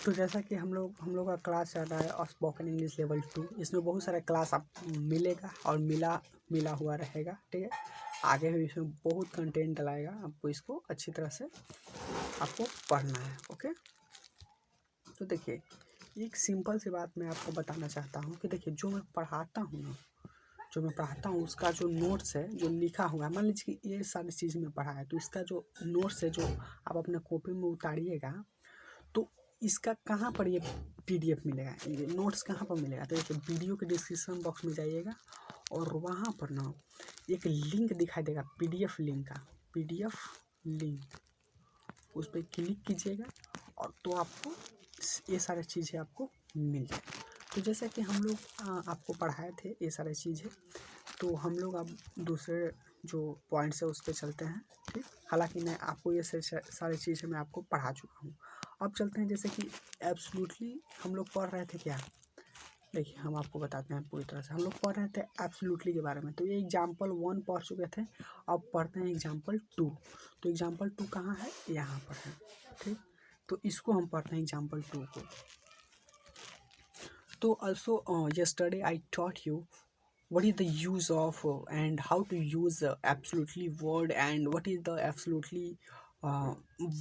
तो जैसा कि हम लोग का क्लास चल रहा है स्पोकन इंग्लिश लेवल 2। इसमें बहुत सारा क्लास आप मिलेगा और मिला हुआ रहेगा, ठीक है। आगे भी इसमें बहुत कंटेंट डलाएगा, आपको इसको अच्छी तरह से आपको पढ़ना है, ओके। तो देखिए, एक सिंपल सी बात मैं आपको बताना चाहता हूँ कि देखिए, जो मैं पढ़ाता हूँ उसका जो नोट्स है, जो लिखा हुआ है, मान लीजिए कि ये सारी चीज़ में पढ़ा है, तो इसका जो नोट्स है जो आप अपने कॉपी में उतारिएगा, तो इसका कहाँ पर ये PDF मिलेगा, ये नोट्स कहाँ पर मिलेगा। तो देखिए, वीडियो के डिस्क्रिप्शन बॉक्स में जाइएगा और वहाँ पर ना एक लिंक दिखाई देगा, PDF लिंक का, PDF लिंक, उस पर क्लिक कीजिएगा और तो आपको ये सारी चीज़ें आपको मिल जाए। तो जैसा कि हम लोग आपको पढ़ाए थे ये सारी चीज़ें, तो हम लोग अब दूसरे जो पॉइंट्स है उस पर चलते हैं, ठीक। हालांकि मैं आपको ये सारी चीज़ें मैं आपको पढ़ा चुका हूँ। अब चलते हैं जैसे कि एब्सोल्युटली हम लोग पढ़ रहे थे क्या। देखिए, हम आपको बताते हैं पूरी तरह से। हम लोग पढ़ रहे थे एब्सोल्युटली के बारे में, तो ये एग्जाम्पल 1 पढ़ चुके थे। अब पढ़ते हैं एग्जाम्पल 2। तो एग्जाम्पल 2 कहाँ है, यहाँ पर है, ठीक। तो इसको हम पढ़ते हैं एग्जाम्पल 2 को। तो also yesterday I taught you what is the use of and how to use absolutely word, and what is the absolutely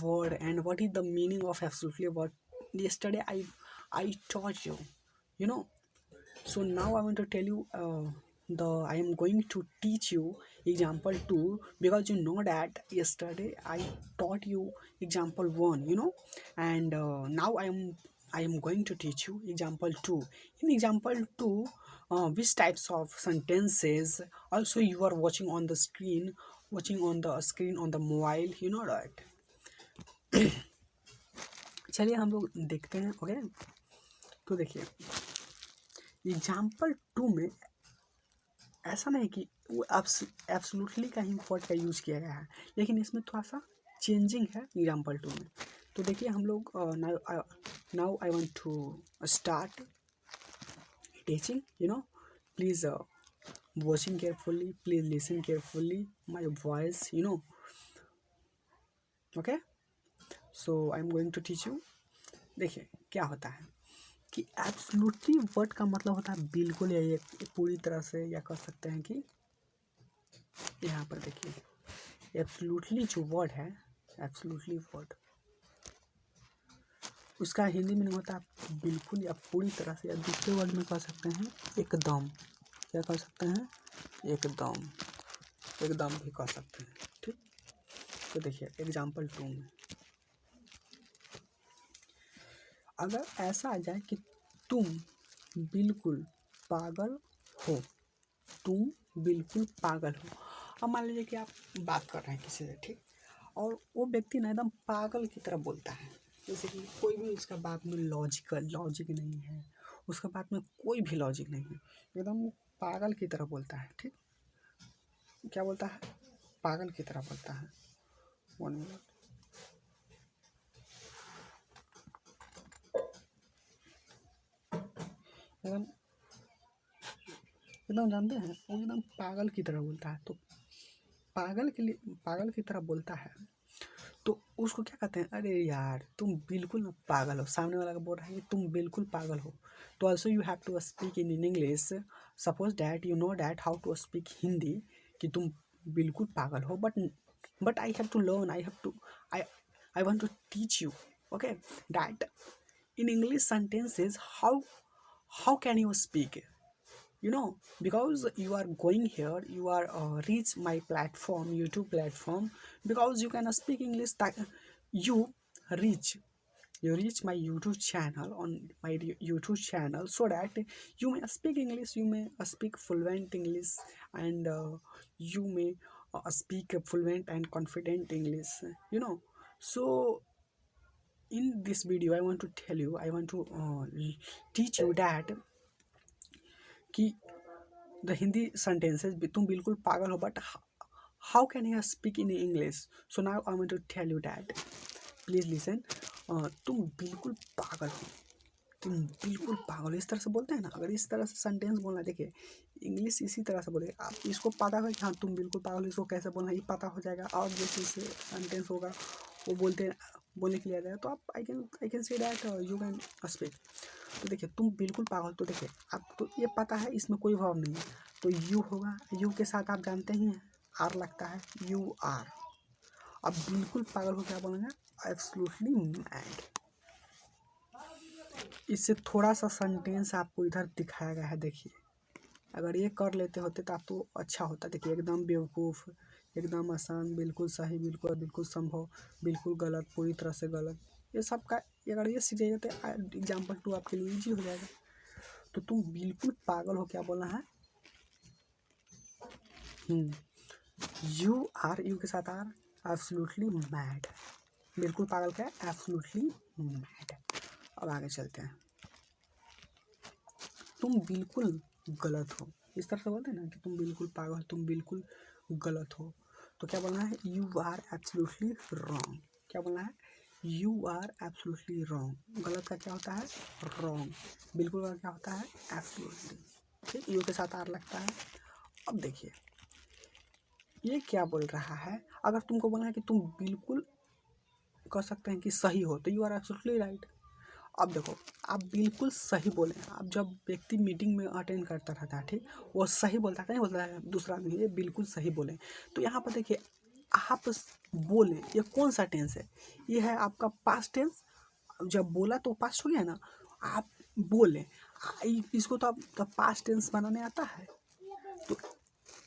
word, and what is the meaning of absolutely word. Yesterday I taught you, you know. So now I want to tell you I am going to teach you example 2, because you know that yesterday I taught you example 1, you know. And now I am going to teach you example 2. In example 2, which types of sentences also you are watching on the screen, on the mobile, you know that. चलिए हम लोग देखते हैं, okay. तो देखिए, example 2 में ऐसा नहीं कि वो एब्सोल्युटली का ही वर्ड का यूज़ किया गया है, लेकिन इसमें थोड़ा सा चेंजिंग है एग्जाम्पल 2 में। तो देखिए, हम लोग now I want to start teaching, you know. Please watching carefully, please listen carefully my voice, you know, okay. So I'm going to teach you. देखिए, क्या होता है कि एब्सोल्युटली वर्ड का मतलब होता है बिल्कुल, या ये पूरी तरह से, या कह सकते हैं कि यहाँ पर देखिए, एब्सोल्युटली जो वर्ड है, एब्सोल्युटली वर्ड, उसका हिंदी में होता है बिल्कुल या पूरी तरह से, या दूसरे वर्ड में कह सकते हैं एकदम। क्या कह सकते हैं, एकदम, एकदम भी कह सकते हैं, ठीक। तो देखिए, एग्जाम्पल 2 में अगर ऐसा आ जाए कि तुम बिल्कुल पागल हो, तुम बिल्कुल पागल हो। अब मान लीजिए कि आप बात कर रहे हैं किसी से, ठीक, और वो व्यक्ति ना एकदम पागल की तरह बोलता है, जैसे कि कोई भी उसका बात में लॉजिक नहीं है, उसका बात में कोई भी लॉजिक नहीं है, एकदम पागल की तरह बोलता है, ठीक। क्या बोलता है, पागल की तरह बोलता है। 1 मिनट। एकदम जानते हैं, वो एकदम पागल की तरह बोलता है। तो पागल की तरह बोलता है, तो उसको क्या कहते हैं, अरे यार तुम बिल्कुल पागल हो। सामने वाला का बोल रहा है कि तुम बिल्कुल पागल हो। तो also you have to speak in English. Suppose that you know that how to speak Hindi, कि तुम बिल्कुल पागल हो, but I have to learn, I want to teach you, okay, that in English sentences, how can you speak, you know, because you are going here, you are reach my platform, YouTube platform, because you can speak English, you reach my YouTube channel, on my YouTube channel, so that you may speak English, you may speak fluent English, and you may speak fluent and confident English, you know. So in this video I want to tell you, I want to teach you that कि the Hindi sentences, तुम बिल्कुल पागल हो, but how can you speak in English. So now I want to tell you that, please listen. तुम बिल्कुल पागल हो, तुम बिल्कुल पागल हो, इस तरह से बोलते हैं ना। अगर इस तरह से सेंटेंस बोलना, देखिए इंग्लिश इसी तरह से बोलेगा। आप इसको पता है कि हाँ तुम बिल्कुल पागल हो, इसको कैसे बोलना ये पता हो जाएगा, और जैसे इसे सेंटेंस होगा वो बोलने के लिए आ जाएगा तो आप I can say that you can speak. तो देखिए तुम बिल्कुल पागल, तो देखिए आपको ये पता है इसमें कोई भाव नहीं है, तो यू होगा, यू के साथ आप जानते ही हैं आर लगता है, यू आर। अब बिल्कुल पागल हो क्या बोलेंगे, एब्सोल्युटली मैड। इससे थोड़ा सा सेंटेंस आपको इधर दिखाया गया है, देखिए अगर ये कर लेते होते तो आप तो अच्छा होता। देखिए एकदम बेवकूफ़, एकदम आसान, बिल्कुल सही, बिल्कुल बिल्कुल संभव, बिल्कुल गलत, पूरी तरह से गलत, ये सब का अगर ये सीख जाइए तो एग्जाम्पल 2 आपके लिए ईजी हो जाएगा। तो तुम बिल्कुल पागल हो क्या बोलना है, यू आर, यू के साथ आर, एब्सोल्युटली मैड। बिल्कुल पागल क्या है, एब्सोल्युटली मैड। अब आगे चलते हैं, तुम बिल्कुल गलत हो, इस तरह से बोलते हैं ना कि तुम बिल्कुल पागल, तुम बिल्कुल गलत हो, तो क्या बोलना है, यू आर एब्सोल्युटली रॉन्ग। क्या बोलना है, यू आर एब्सोल्युटली रॉन्ग। गलत का क्या होता है, रॉन्ग। बिल्कुल का क्या होता है, एब्सोल्युटली। ठीक, यू के साथ आर लगता है। अब देखिए ये क्या बोल रहा है, अगर तुमको बोलना है कि तुम बिल्कुल कह सकते हैं कि सही हो, तो यू आर एब्सोल्युटली राइट। अब देखो आप बिल्कुल सही बोले, अब जब व्यक्ति मीटिंग में अटेंड करता रहता है, ठीक, वो सही बोलता है, नहीं बोलता है दूसरा आदमी ये बिल्कुल सही बोले। तो यहाँ पर देखिए आप बोले, ये कौन सा टेंस है, ये है आपका पास्ट टेंस। जब बोला तो पास्ट हो गया ना, आप बोले, इसको तो आप पास्ट टेंस बनाने आता है, तो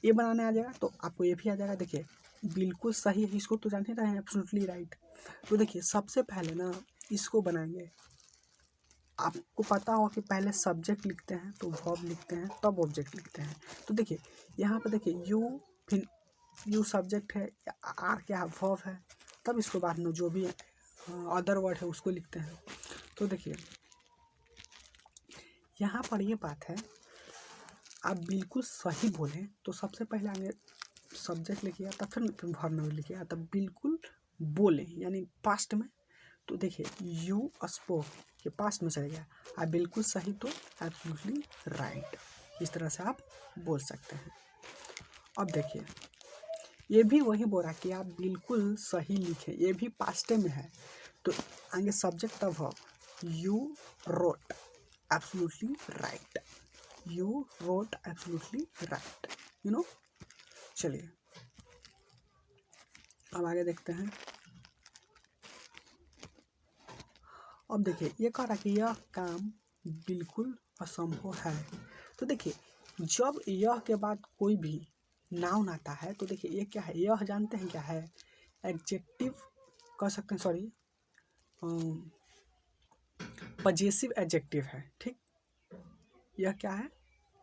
ये बनाने आ जाएगा, तो आपको ये भी आ जाएगा। देखिए बिल्कुल सही है, इसको तो जान ही रहे हैं, एब्सोल्युटली राइट। तो देखिए सबसे पहले ना इसको बनाएंगे, आपको पता हो कि पहले सब्जेक्ट लिखते हैं, तो वर्ब लिखते हैं, तब ऑब्जेक्ट लिखते हैं। तो देखिए यहाँ पर देखिए यू, फिर यू सब्जेक्ट है, आर क्या है, वर्ब है, तब इसको बाद में जो भी अदर वर्ड है उसको लिखते हैं। तो देखिए यहाँ पर ये बात है, आप बिल्कुल सही बोलें तो सबसे पहले आगे सब्जेक्ट लिखिए, तब फिर वर्ब में लिखिए, तब बिल्कुल बोले यानी पास्ट में। तो देखिए यू स्पोक के पास्ट में चले गया, आप बिल्कुल सही तो एब्सोल्युटली राइट, इस तरह से आप बोल सकते हैं। अब देखिए ये भी वही बोल रहा है कि आप बिल्कुल सही लिखें, ये भी पास्ट में है, तो आगे सब्जेक्ट तब हो, you wrote absolutely right, you wrote absolutely right, you know. चलिए अब आगे देखते हैं। अब देखिए ये कह रहा कि यह काम बिल्कुल असंभव है। तो देखिए जब यह के बाद कोई भी नाउन आता है, तो देखिए ये क्या है, यह जानते हैं क्या है, एडजेक्टिव कह सकते हैं, सॉरी पजेसिव एडजेक्टिव है। ठीक, यह क्या है,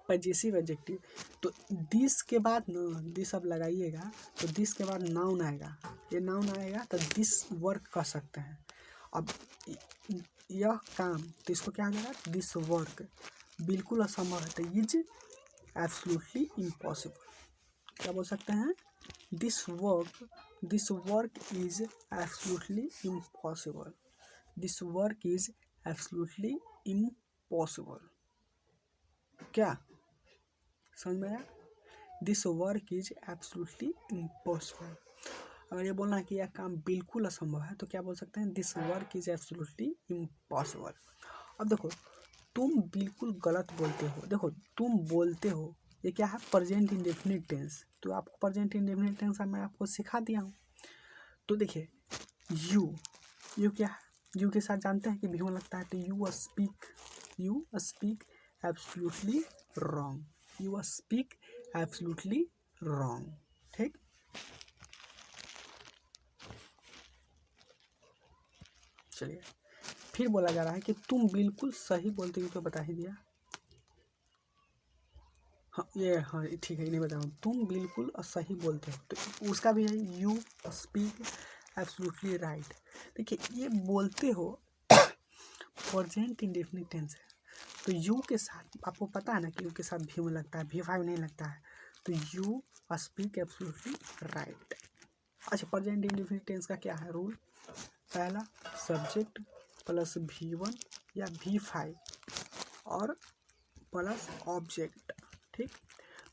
पजेसिव एडजेक्टिव। तो दिस के बाद ना, दिस अब लगाइएगा, तो दिस के बाद नाउन आएगा, ये नाउन आएगा तो दिस वर्क कह सकते हैं। अब यह काम, तो इसको क्या आ जाएगा, दिस वर्क बिल्कुल असंभव है, तो इज एब्सोल्युटली इम्पॉसिबल। क्या बोल सकते हैं, this work is absolutely impossible, this work is absolutely impossible. क्या समझ में आया, this work is absolutely impossible. अगर ये बोलना है कि यह काम बिल्कुल असंभव है, तो क्या बोल सकते हैं, this work is absolutely impossible. अब देखो तुम बिल्कुल गलत बोलते हो, देखो तुम बोलते हो, ये क्या है, प्रेजेंट इंडेफिनिट टेंस। तो आपको प्रेजेंट इंडेफिनिट टेंस मैं आपको सिखा दिया हूँ। तो देखिए यू क्या है, यू के साथ जानते हैं कि भी लगता है, तो you speak absolutely wrong, you speak absolutely wrong. ठीक, चलिए फिर बोला जा रहा है कि तुम बिल्कुल सही बोलते हो, तो बता ही दिया। हाँ ये, हाँ ठीक है, नहीं बताऊँ, तुम बिल्कुल सही बोलते हो, तो उसका भी है, यू स्पीक एब्सोल्युटली राइट। देखिए ये बोलते हो प्रेजेंट इंडेफिनिट टेंस है, तो यू के साथ आपको पता है ना कि यू के साथ भी लगता है, भी5 नहीं लगता है, तो यू स्पीक एब्सोल्युटली राइट। अच्छा प्रेजेंट इंडेफिनिट टेंस का क्या है रूल, पहला सब्जेक्ट प्लस V1 या V5 और प्लस ऑब्जेक्ट। ठीक,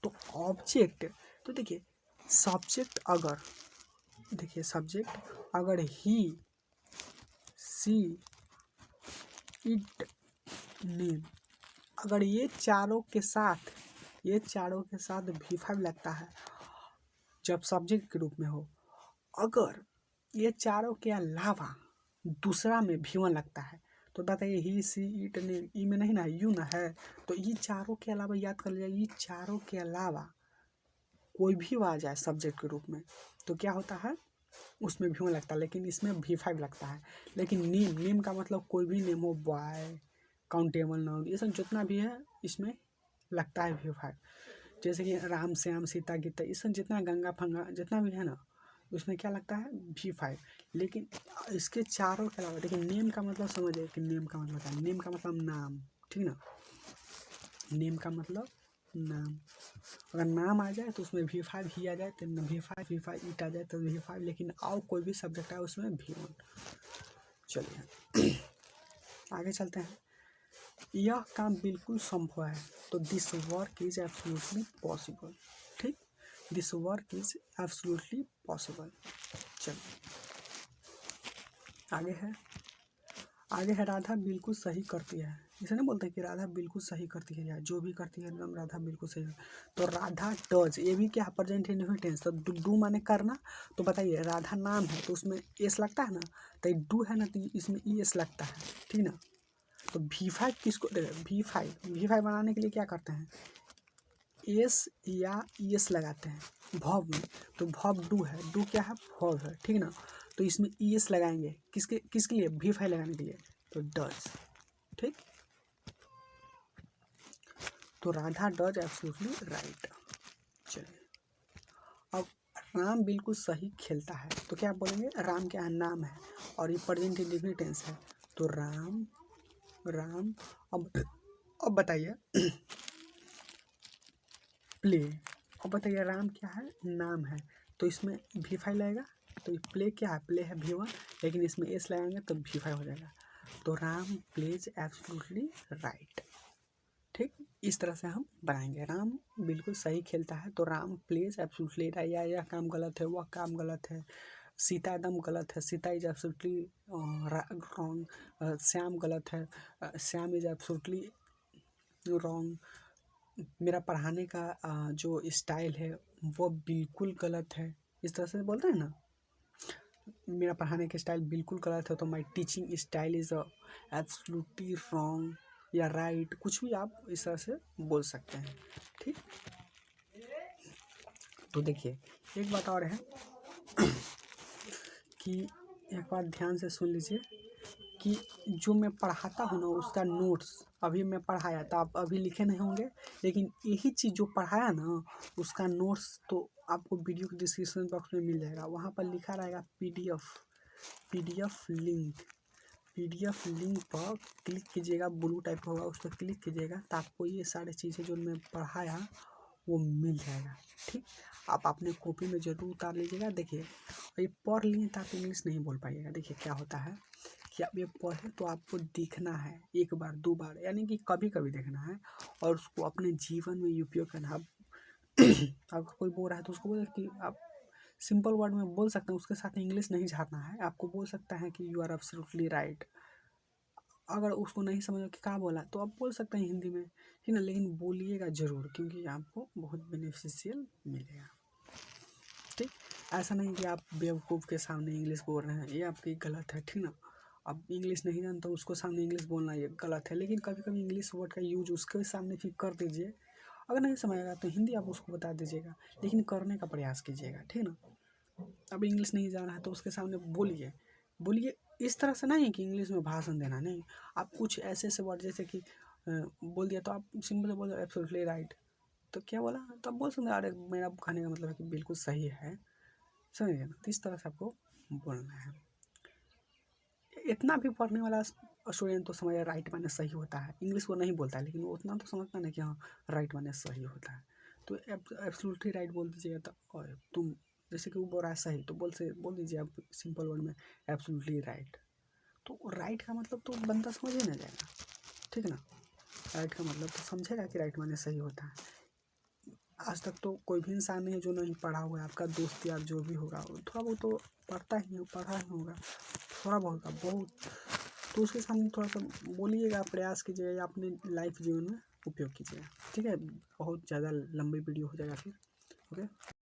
तो ऑब्जेक्ट, तो देखिए सब्जेक्ट, अगर देखिए सब्जेक्ट अगर ही सी इट नेम, अगर ये चारों के साथ V5 लगता है जब सब्जेक्ट के रूप में हो, अगर ये चारों के अलावा दूसरा में V1 लगता है तो बताइए ही सी इट नेम, ई में नहीं ना, यू ना है, तो ये चारों के अलावा याद कर लीजिए, ये चारों के अलावा कोई भी आ जाए सब्जेक्ट के रूप में तो क्या होता है, उसमें V1 लगता है, लेकिन इसमें V5 लगता है। लेकिन नेम का मतलब कोई भी नेम हो, बॉय, काउंटेबल नाउन, ये सब जितना भी है इसमें लगता है V5। जैसे कि राम श्याम सीता गीता, ये सब जितना गंगा फंगा जितना भी है ना, उसमें क्या लगता है V5। लेकिन इसके चारों के अलावा देखिए, नेम का मतलब समझिए कि नेम का मतलब क्या है, नेम का मतलब नाम, ठीक ना, नेम का मतलब नाम, अगर नाम आ जाए तो उसमें V5 ही आ जाए तो V5 ईट आ जाए तो V5, लेकिन और कोई भी सब्जेक्ट है उसमें V1। चलिए आगे चलते हैं। यह काम बिल्कुल संभव है, तो this work is absolutely possible, ठीक, this work is absolutely possible. चलिए आगे है राधा बिल्कुल सही करती है, इसे नहीं बोलते कि राधा बिल्कुल सही करती है, यार जो भी करती है एकदम राधा बिल्कुल सही है। तो राधा डज, ये भी क्या प्रेजेंट इंडेफिनिट टेंस, तो डू माने करना, तो बताइए राधा नाम है तो उसमें एस लगता है ना, तो डू है ना तो इसमें ई एस लगता है, ठीक ना। तो V5 किसको, V5 बनाने के लिए क्या करते हैं, एस या एस लगाते हैं भव में, तो भव डू है, डू क्या है, भव है, ठीक ना, तो इसमें एस लगाएंगे किसके लिए, V5 लगाने के लिए, तो डज, ठीक। तो राधा डज एब्सोल्युटली राइट। चलिए अब राम बिल्कुल सही खेलता है, तो क्या बोलेंगे, राम क्या है, नाम है और ये प्रेजेंट इंडेफिनिट टेंस है, तो राम अब बताइए प्ले, अब बताइए राम क्या है, नाम है, तो इसमें V5 लगेगा, तो प्ले क्या है, प्ले है V1, लेकिन इसमें एस लगाएंगे तो V5 हो जाएगा, तो राम प्लेज एब्सोल्युटली राइट, ठीक। इस तरह से हम बनाएंगे, राम बिल्कुल सही खेलता है तो राम प्लेज एब्सोल्युटली राइट, या यह काम गलत है, वह काम गलत है, सीता एकदम गलत है, Sita is absolutely wrong, Shyam गलत है, श्याम इज एब्सोल्युटली रॉन्ग, मेरा पढ़ाने का जो स्टाइल है वो बिल्कुल गलत है, इस तरह से बोलते हैं ना, मेरा पढ़ाने का स्टाइल बिल्कुल गलत है, तो my teaching style is absolutely wrong या राइट, कुछ भी आप इस तरह से बोल सकते हैं, ठीक। तो देखिए एक बात और है कि एक बात ध्यान से सुन लीजिए कि जो मैं पढ़ाता हूँ ना उसका नोट्स, अभी मैं पढ़ाया तो आप अभी लिखे नहीं होंगे, लेकिन यही चीज़ जो पढ़ाया ना उसका नोट्स तो आपको वीडियो के डिस्क्रिप्शन बॉक्स में मिल जाएगा, वहाँ पर लिखा रहेगा PDF लिंक पर क्लिक कीजिएगा, ब्लू टाइप का होगा उस पर क्लिक कीजिएगा तो आपको ये सारी चीज़ें जो मैं पढ़ाया वो मिल जाएगा, ठीक। आप अपने कॉपी में ज़रूर उतार लीजिएगा। देखिए ये पढ़ लिए तो आप इंग्लिश नहीं बोल पाइएगा, देखिए क्या होता है कि आप ये पढ़े तो आपको दिखना है एक बार दो बार, यानी कि कभी कभी देखना है और उसको अपने जीवन में उपयोग करना है। अगर कोई बोल रहा है तो उसको बोले कि आप सिंपल वर्ड में बोल सकते हैं, उसके साथ इंग्लिश नहीं झाड़ना है, आपको बोल सकता है कि यू आर एब्सोल्युटली राइट। अगर उसको नहीं समझ कि क्या बोला तो आप बोल सकते हैं हिंदी में, ठीक ना, लेकिन बोलिएगा ज़रूर क्योंकि आपको बहुत बेनिफिशियल मिलेगा, ठीक। ऐसा नहीं कि आप बेवकूफ़ के सामने इंग्लिश बोल रहे हैं, ये आपकी गलत है, ठीक ना। अब इंग्लिश नहीं जानता उसको सामने इंग्लिश बोलना ये गलत है, लेकिन कभी कभी इंग्लिश वर्ड का यूज उसके सामने भी कर दीजिए, अगर नहीं समझेगा तो हिंदी आप उसको बता दीजिएगा, लेकिन करने का प्रयास कीजिएगा, ठीक ना। अब इंग्लिश नहीं जाना है तो उसके सामने बोलिए इस तरह से नहीं कि इंग्लिश में भाषण देना नहीं, आप कुछ ऐसे ऐसे वर्ड जैसे कि बोल दिया तो आप सिंपल बोल एब्सोल्युटली राइट, तो क्या बोला तो आप बोल सकते अरे मेरा कहने का मतलब है कि बिल्कुल सही है, समझिए ना, तो इस तरह से आपको बोलना है। इतना भी पढ़ने वाला स्टूडेंट तो समझ राइट माने सही होता है, इंग्लिश वो नहीं बोलता है लेकिन वो उतना तो समझता ना कि हाँ राइट माने सही होता है, तो एब्सोल्युटली राइट बोल दीजिएगा तो तुम जैसे कि वो बोल रहा है सही तो बोल दीजिए आप सिंपल वर्ड में एब्सोल्युटली राइट, तो राइट का मतलब तो बंदा समझ ही ना जाएगा, ठीक है ना। राइट का मतलब तो समझेगा कि राइट माने सही होता है। आज तक तो कोई भी इंसान नहीं है जो नहीं पढ़ा हुआ है, आपका दोस्त यार जो भी होगा थोड़ा बहुत तो पढ़ता ही हो, पढ़ा ही होगा थोड़ा बहुत का बहुत, तो उसके सामने थोड़ा सा बोलिएगा, प्रयास कीजिएगा या अपने लाइफ जीवन में उपयोग कीजिएगा। ठीक है, बहुत ज़्यादा लंबी वीडियो हो जाएगा फिर। ओके।